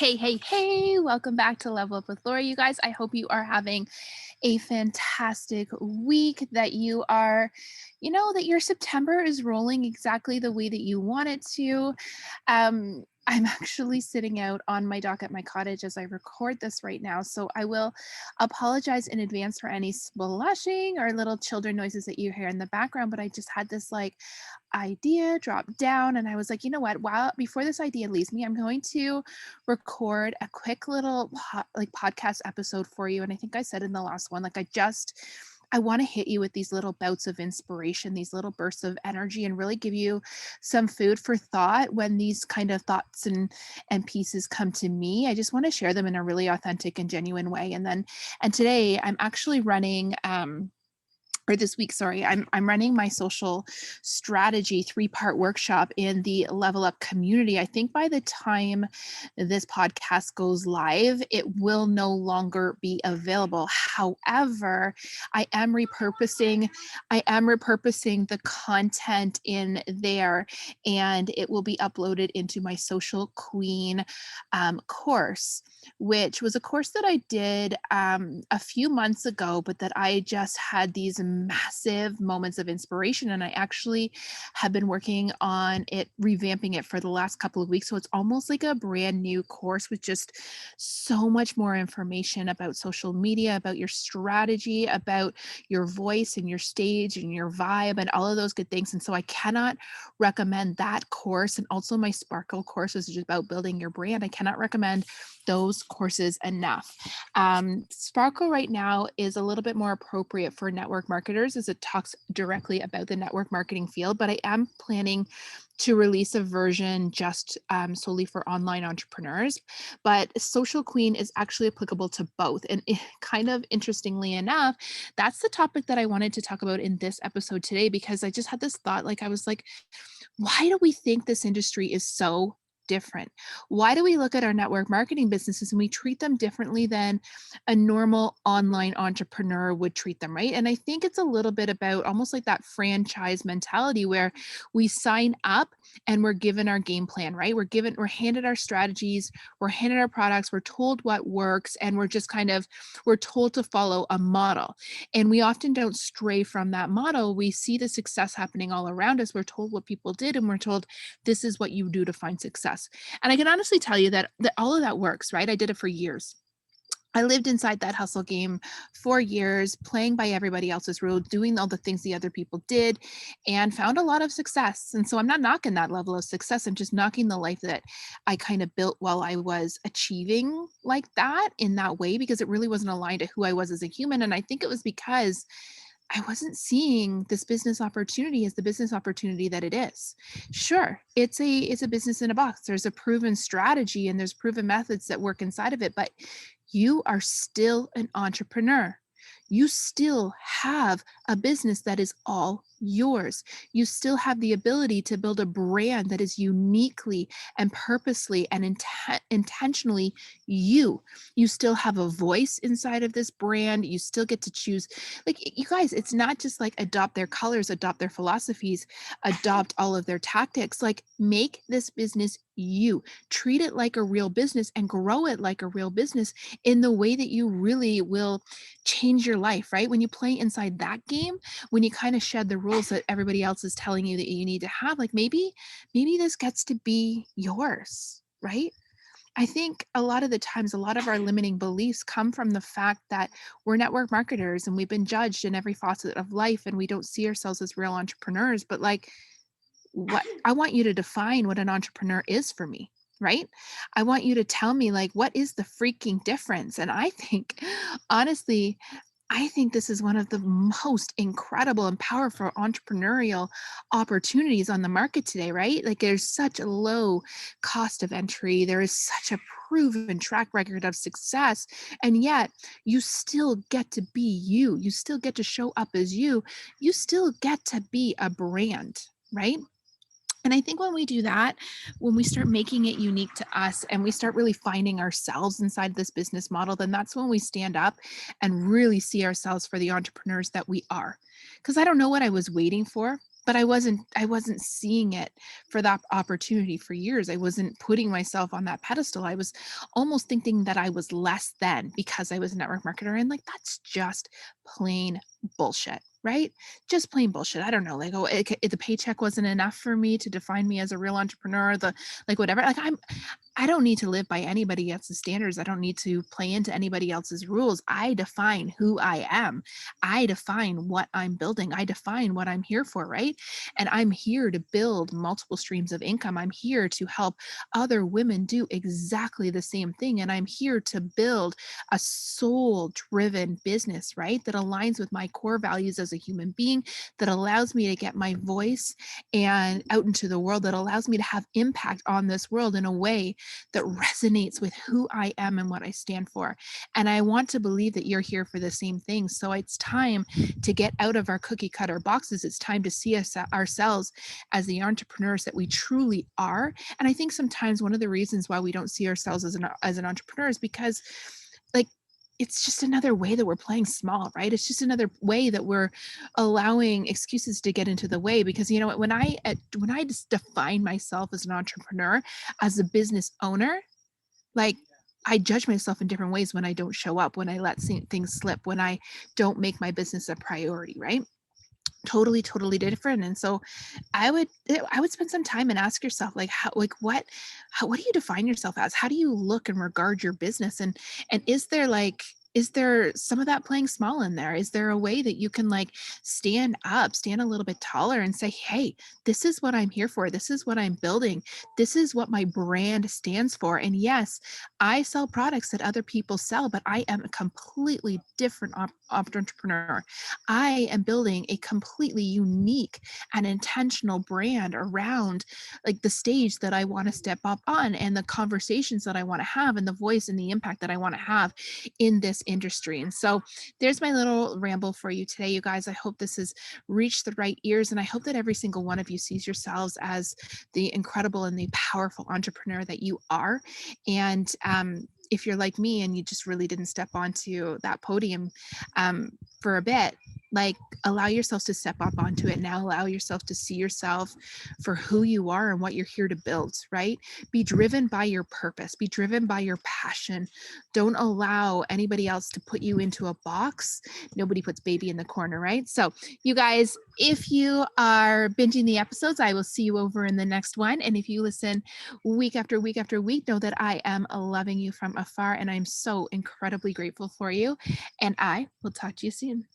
Hey, welcome back to Level Up with Lori. You guys, I hope you are having a fantastic week, that you are, that your September is rolling exactly the way that you want it to. I'm actually sitting out on my dock at my cottage as I record this right now. So I will apologize in advance for any splashing or little children noises that you hear in the background. But I just had this idea drop down, and I was like, you know what, while before this idea leaves me, I'm going to record a quick little podcast episode for you. And I think I said in the last one, I want to hit you with these little bouts of inspiration, these little bursts of energy, and really give you some food for thought when these kind of thoughts and pieces come to me. I just want to share them in a really authentic and genuine way. And today I'm actually running or this week, sorry, I'm running my social strategy 3-part workshop in the Level Up community. I think by the time this podcast goes live, it will no longer be available. However, I am repurposing the content in there, and it will be uploaded into my Social Queen course, which was a course that I did a few months ago, but that I just had these massive moments of inspiration. And I actually have been working on it, revamping it for the last couple of weeks. So it's almost like a brand new course with just so much more information about social media, about your strategy, about your voice and your stage and your vibe and all of those good things. And so I cannot recommend that course. And also my Sparkle course is just about building your brand. I cannot recommend those courses enough. Sparkle right now is a little bit more appropriate for network marketers, as it talks directly about the network marketing field, but I am planning to release a version just solely for online entrepreneurs. But Social Queen is actually applicable to both. And kind of interestingly enough, that's the topic that I wanted to talk about in this episode today, because I just had this thought, I was like, why do we think this industry is so different? Why do we look at our network marketing businesses and we treat them differently than a normal online entrepreneur would treat them, right? And I think it's a little bit about almost like that franchise mentality where we sign up and we're given our game plan, right? We're handed our strategies, we're handed our products, we're told what works, and we're told to follow a model. And we often don't stray from that model. We see the success happening all around us. We're told what people did, and we're told this is what you do to find success. And I can honestly tell you that all of that works, right? I did it for years. I lived inside that hustle game for years, playing by everybody else's rules, doing all the things the other people did, and found a lot of success. And so I'm not knocking that level of success. I'm just knocking the life that I kind of built while I was achieving like that in that way, because it really wasn't aligned to who I was as a human. And I think it was because I wasn't seeing this business opportunity as the business opportunity that it is. Sure, it's a business in a box. There's a proven strategy and there's proven methods that work inside of it, but you are still an entrepreneur. You still have a business that is all yours. You still have the ability to build a brand that is uniquely and purposely and intentionally you. You still have a voice inside of this brand. You still get to choose. You guys, it's not just like adopt their colors, adopt their philosophies, adopt all of their tactics. Make this business you. Treat it like a real business and grow it like a real business in the way that you really will change your life, right? When you play inside that game, when you kind of shed the rules that everybody else is telling you that you need to have, maybe this gets to be yours, right? I think a lot of the times, a lot of our limiting beliefs come from the fact that we're network marketers and we've been judged in every facet of life, and we don't see ourselves as real entrepreneurs. But what I want you to define what an entrepreneur is for me, right? I want you to tell me, what is the freaking difference? And I think, honestly, I think this is one of the most incredible and powerful entrepreneurial opportunities on the market today, right? There's such a low cost of entry. There is such a proven track record of success. And yet you still get to be you. You still get to show up as you. You still get to be a brand, right? And I think when we do that, when we start making it unique to us and we start really finding ourselves inside this business model, then that's when we stand up and really see ourselves for the entrepreneurs that we are. Because I don't know what I was waiting for. but I wasn't seeing it for that opportunity for years. I wasn't putting myself on that pedestal. I was almost thinking that I was less than because I was a network marketer, and, like, that's just plain bullshit, right? Just plain bullshit. I don't know, like, oh, the paycheck wasn't enough for me to define me as a real entrepreneur, the like, whatever. Like, I don't need to live by anybody else's standards. I don't need to play into anybody else's rules. I define who I am. I define what I'm building. I define what I'm here for, right? And I'm here to build multiple streams of income. I'm here to help other women do exactly the same thing. And I'm here to build a soul driven business, right? That aligns with my core values as a human being, that allows me to get my voice and out into the world, that allows me to have impact on this world in a way that resonates with who I am and what I stand for. And I want to believe that you're here for the same thing. So it's time to get out of our cookie cutter boxes. It's time to see ourselves as the entrepreneurs that we truly are. And I think sometimes one of the reasons why we don't see ourselves as an entrepreneur is because, like, it's just another way that we're playing small, right? It's just another way that we're allowing excuses to get into the way. Because you know what, when I just define myself as an entrepreneur, as a business owner, like, I judge myself in different ways when I don't show up, when I let things slip, when I don't make my business a priority, right? Totally, totally different. And so I would spend some time and ask yourself, like, what do you define yourself as? How do you look and regard your business? And is there some of that playing small in there? Is there a way that you can, like, stand up, stand a little bit taller and say, hey, this is what I'm here for. This is what I'm building. This is what my brand stands for. And yes, I sell products that other people sell, but I am a completely different entrepreneur. I am building a completely unique and intentional brand around, like, the stage that I want to step up on, and the conversations that I want to have, and the voice and the impact that I want to have in this industry. And so there's my little ramble for you today, you guys. I hope this has reached the right ears, and I hope that every single one of you sees yourselves as the incredible and the powerful entrepreneur that you are. And if you're like me and you just really didn't step onto that podium for a bit, like, allow yourself to step up onto it now. Allow yourself to see yourself for who you are and what you're here to build, right? Be driven by your purpose, be driven by your passion. Don't allow anybody else to put you into a box. Nobody puts baby in the corner, right? So, you guys, if you are binging the episodes, I will see you over in the next one. And if you listen week after week after week, know that I am loving you from afar, and I'm so incredibly grateful for you. And I will talk to you soon.